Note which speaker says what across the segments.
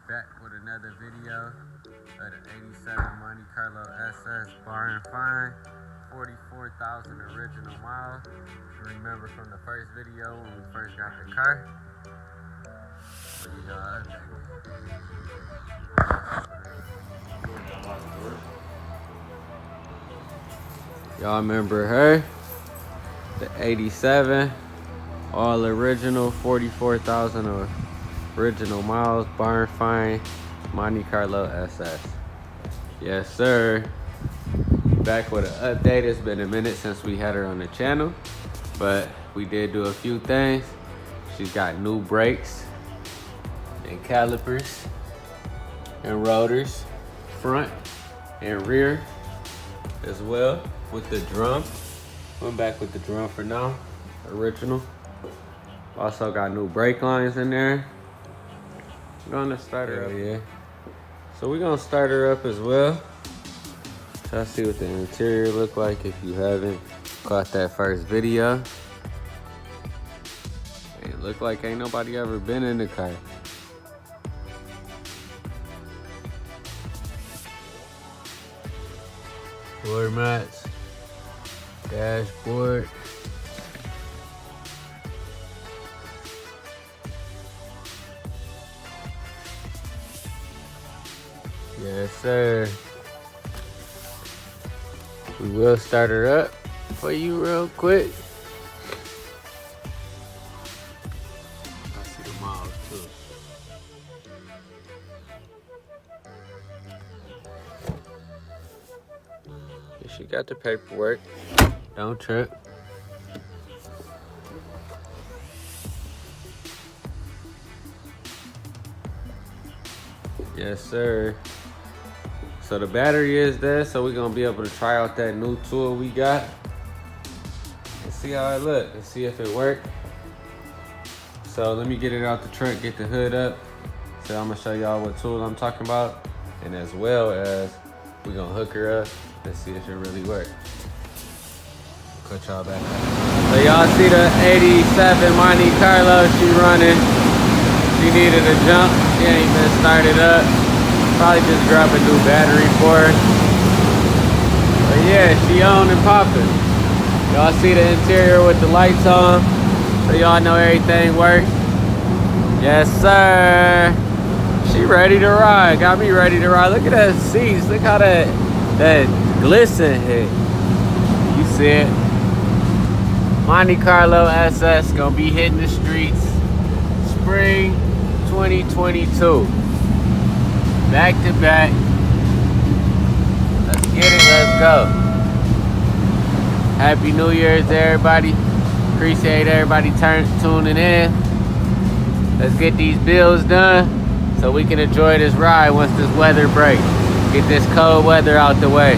Speaker 1: back with another video of the 87 Monte Carlo Ss bar and fine, 44,000 original miles. You remember from the first video when we first got the car. Y'all remember her? The 87, all original, 44,000 original miles, barn fine, Monte Carlo Ss. Yes, sir. Back with an update. It's been a minute since we had her on the channel, but we did do a few things. She's got new brakes and calipers and rotors, front and rear as well, with the drum. Went back with the drum for now, original. Also got new brake lines in there. We're gonna start her up. Yeah. So we're gonna start her up as well. Try to see what the interior look like if you haven't caught that first video. It look like ain't nobody ever been in the car. Floor mats, dashboard. Yes, sir. We will start her up for you real quick. I see the miles too. She got the paperwork. Don't trip. Yes, sir. So the battery is there, so we're gonna be able to try out that new tool we got and see how it look and see if it work. So let me get it out the trunk, get the hood up. So I'm gonna show y'all what tool I'm talking about, and as well as we're gonna hook her up and see if it really works. Put y'all back. So y'all see the 87 Monte Carlo, she running. She needed a jump, she ain't been started up. Probably just grab a new battery for her. But yeah, she on and popping. Y'all see the interior with the lights on, so y'all know everything works. Yes, sir. She ready to ride. Got me ready to ride. Look at that seats. Look how that glisten hit. You see it. Monte Carlo Ss gonna be hitting the streets spring 2022. Back to back. Let's get it, let's go. Happy New Year's to everybody. Appreciate everybody tuning in. Let's get these bills done so we can enjoy this ride once this weather breaks. Get this cold weather out the way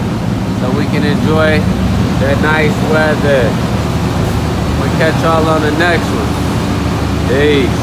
Speaker 1: so we can enjoy that nice weather. We'll catch y'all on the next one. Peace.